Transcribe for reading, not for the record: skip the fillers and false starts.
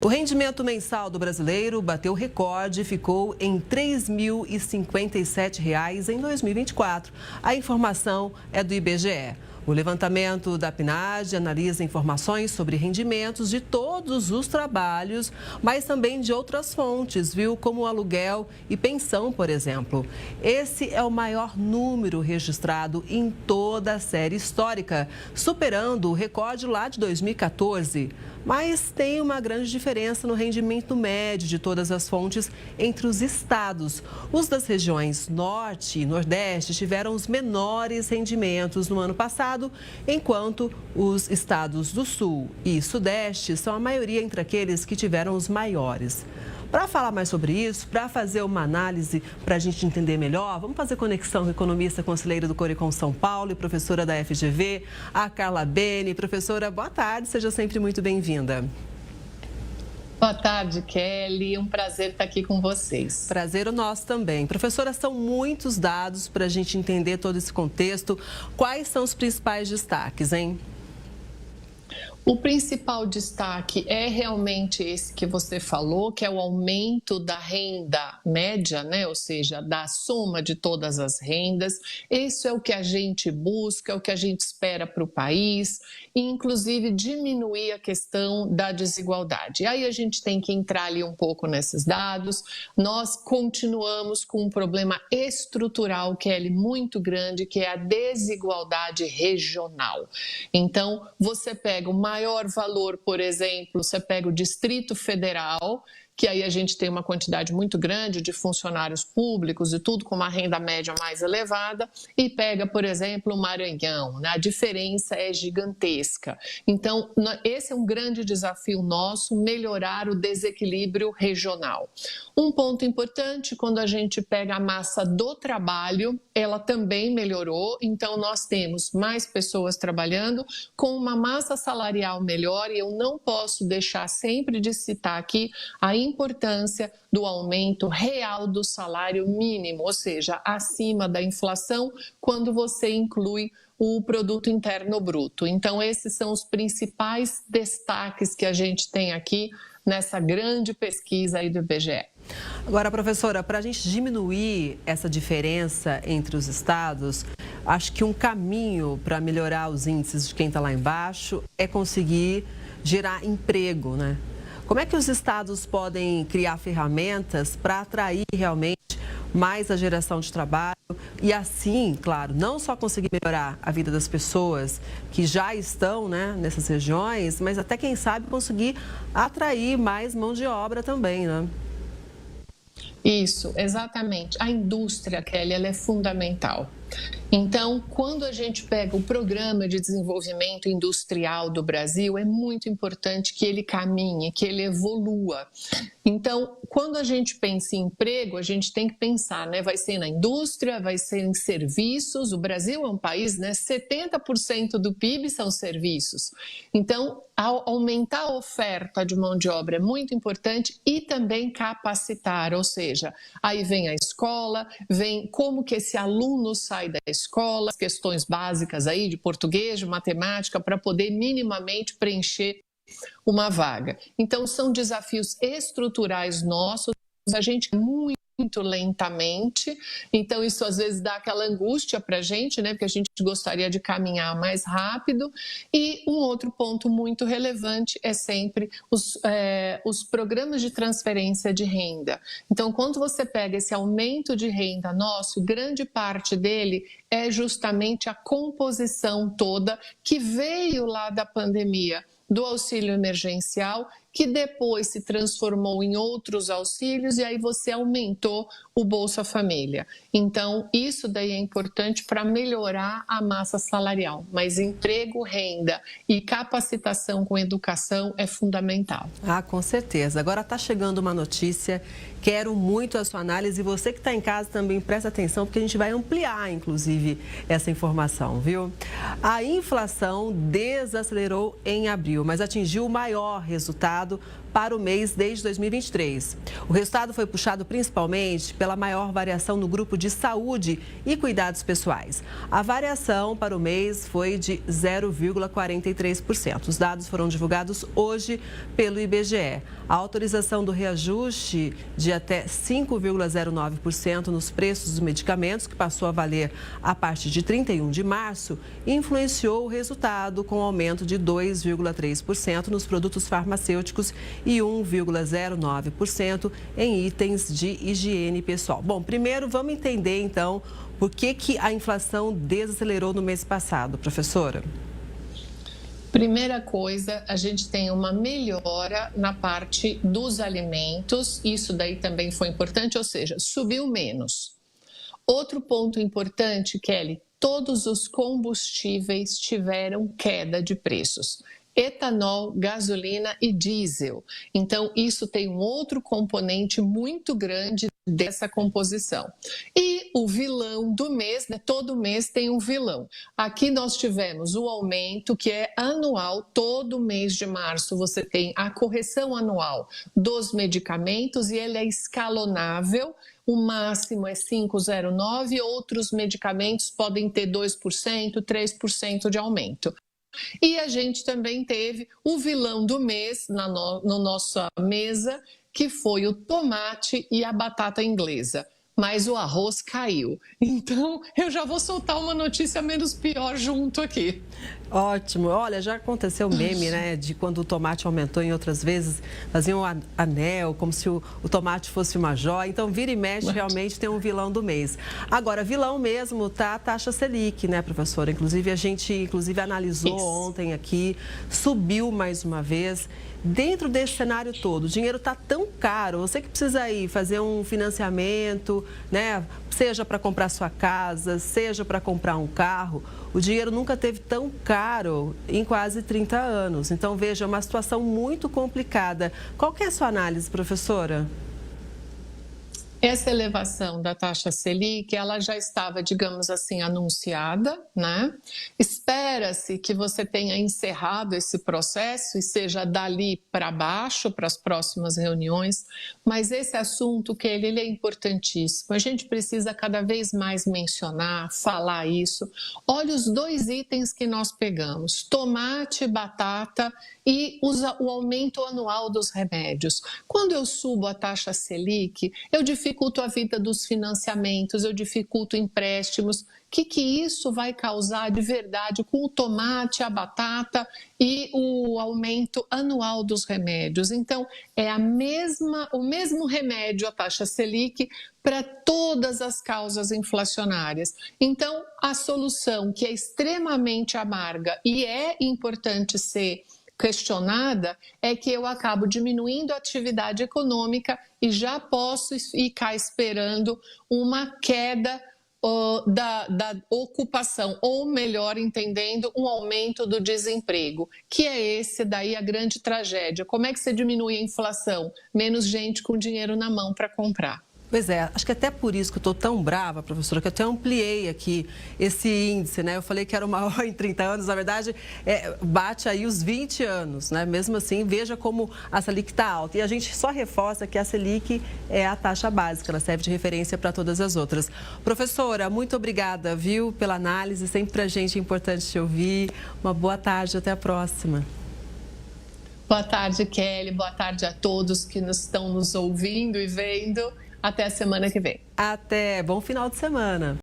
O rendimento mensal do brasileiro bateu recorde e ficou em R$ 3.057 em 2024. A informação é do IBGE. O levantamento da PNAD analisa informações sobre rendimentos de todos os trabalhos, mas também de outras fontes, viu? Como aluguel e pensão, por exemplo. Esse é o maior número registrado em toda a série histórica, superando o recorde lá de 2014. Mas tem uma grande diferença no rendimento médio de todas as fontes entre os estados. Os das regiões Norte e Nordeste tiveram os menores rendimentos no ano passado, enquanto os estados do Sul e Sudeste são a maioria entre aqueles que tiveram os maiores. Para falar mais sobre isso, para fazer uma análise, para a gente entender melhor, vamos fazer conexão com a economista conselheira do Corecon São Paulo e professora da FGV, a Carla Bene. Professora, boa tarde, seja sempre muito bem-vinda. Boa tarde, Kelly. Um prazer estar aqui com vocês. Prazer o nosso também. Professora, são muitos dados para a gente entender todo esse contexto. Quais são os principais destaques, hein? O principal destaque é realmente esse que você falou, que é o aumento da renda média, né? Ou seja, da soma de todas as rendas. Isso é o que a gente busca, é o que a gente espera para o país, e inclusive diminuir a questão da desigualdade. E aí a gente tem que entrar ali um pouco nesses dados. Nós continuamos com um problema estrutural, Kelly, muito grande, que é a desigualdade regional. Então, você pega o maior valor, por exemplo, você pega o Distrito Federal, que aí a gente tem uma quantidade muito grande de funcionários públicos e tudo com uma renda média mais elevada, e pega, por exemplo, o Maranhão, né? A diferença é gigantesca. Então, esse é um grande desafio nosso, melhorar o desequilíbrio regional. Um ponto importante, quando a gente pega a massa do trabalho, ela também melhorou, então nós temos mais pessoas trabalhando com uma massa salarial melhor, e eu não posso deixar sempre de citar aqui a importância do aumento real do salário mínimo, ou seja, acima da inflação, quando você inclui o produto interno bruto. Então, esses são os principais destaques que a gente tem aqui nessa grande pesquisa aí do IBGE. Agora, professora, para a gente diminuir essa diferença entre os estados, acho que um caminho para melhorar os índices de quem está lá embaixo é conseguir gerar emprego, né? Como é que os estados podem criar ferramentas para atrair realmente mais a geração de trabalho e assim, claro, não só conseguir melhorar a vida das pessoas que já estão, né, nessas regiões, mas até, quem sabe, conseguir atrair mais mão de obra também, né? Isso, exatamente. A indústria, Kelly, ela é fundamental. Então, quando a gente pega o Programa de Desenvolvimento Industrial do Brasil, é muito importante que ele caminhe, que ele evolua. Então, quando a gente pensa em emprego, a gente tem que pensar, né? Vai ser na indústria, vai ser em serviços. O Brasil é um país, né? 70% do PIB são serviços. Então, ao aumentar a oferta de mão de obra é muito importante, e também capacitar, ou seja, aí vem a escola, vem como que esse aluno sai da escola, as questões básicas aí de português, de matemática, para poder minimamente preencher uma vaga. Então, são desafios estruturais nossos, a gente muito lentamente, então isso às vezes dá aquela angústia para a gente, né? Porque a gente gostaria de caminhar mais rápido. E um outro ponto muito relevante é sempre os programas de transferência de renda. Então, quando você pega esse aumento de renda nosso, grande parte dele é justamente a composição toda que veio lá da pandemia, do auxílio emergencial, que depois se transformou em outros auxílios, e aí você aumentou o Bolsa Família. Então, isso daí é importante para melhorar a massa salarial, mas emprego, renda e capacitação com educação é fundamental. Ah, com certeza. Agora está chegando uma notícia, quero muito a sua análise, e você que está em casa também presta atenção, porque a gente vai ampliar, inclusive, essa informação, viu? A inflação desacelerou em abril, mas atingiu o maior resultado para o mês desde 2023. O resultado foi puxado principalmente pela maior variação no grupo de saúde e cuidados pessoais. A variação para o mês foi de 0,43%. Os dados foram divulgados hoje pelo IBGE. A autorização do reajuste de até 5,09% nos preços dos medicamentos, que passou a valer a partir de 31 de março, influenciou o resultado com aumento de 2,3% nos produtos farmacêuticos e 1,09% em itens de higiene pessoal. Bom, primeiro vamos entender então por que a inflação desacelerou no mês passado, professora. Primeira coisa, a gente tem uma melhora na parte dos alimentos, isso daí também foi importante, ou seja, subiu menos. Outro ponto importante, Kelly, todos os combustíveis tiveram queda de preços. Etanol, gasolina e diesel. Então, isso tem um outro componente muito grande dessa composição. E o vilão do mês, né? Todo mês tem um vilão. Aqui nós tivemos o aumento que é anual, todo mês de março você tem a correção anual dos medicamentos e ele é escalonável. O máximo é 5,09, outros medicamentos podem ter 2%, 3% de aumento. E a gente também teve o vilão do mês na nossa mesa, que foi o tomate e a batata inglesa. Mas o arroz caiu. Então, eu já vou soltar uma notícia menos pior junto aqui. Ótimo. Olha, já aconteceu meme, né, de quando o tomate aumentou em outras vezes, faziam um anel, como se o tomate fosse uma joia. Então, vira e mexe, realmente tem um vilão do mês. Agora, vilão mesmo tá a taxa Selic, né, professora? Inclusive, a gente analisou ontem aqui, subiu mais uma vez. Dentro desse cenário todo, o dinheiro está tão caro, você que precisa ir fazer um financiamento, né? Seja para comprar sua casa, seja para comprar um carro, o dinheiro nunca teve tão caro em quase 30 anos. Então, veja, é uma situação muito complicada. Qual que é a sua análise, professora? Essa elevação da taxa Selic, ela já estava, digamos assim, anunciada, né? Espera-se que você tenha encerrado esse processo e seja dali para baixo, para as próximas reuniões, mas esse assunto, que ele é importantíssimo. A gente precisa cada vez mais mencionar, falar isso. Olha os dois itens que nós pegamos, tomate, batata e o aumento anual dos remédios. Quando eu subo a taxa Selic, eu dificulto a vida dos financiamentos, eu dificulto empréstimos. O que isso vai causar de verdade com o tomate, a batata e o aumento anual dos remédios? Então, é o mesmo remédio, a taxa Selic, para todas as causas inflacionárias. Então, a solução, que é extremamente amarga e é importante ser questionada, é que eu acabo diminuindo a atividade econômica e já posso ficar esperando uma queda da ocupação, ou melhor entendendo, um aumento do desemprego, que é esse daí a grande tragédia. Como é que você diminui a inflação? Menos gente com dinheiro na mão para comprar. Pois é, acho que até por isso que eu estou tão brava, professora, que eu até ampliei aqui esse índice, né? Eu falei que era o maior em 30 anos, na verdade, bate aí os 20 anos, né? Mesmo assim, veja como a Selic está alta. E a gente só reforça que a Selic é a taxa básica, ela serve de referência para todas as outras. Professora, muito obrigada, viu, pela análise, sempre para a gente é importante te ouvir. Uma boa tarde, até a próxima. Boa tarde, Kelly, boa tarde a todos que estão nos ouvindo e vendo. Até a semana que vem. Até, bom final de semana.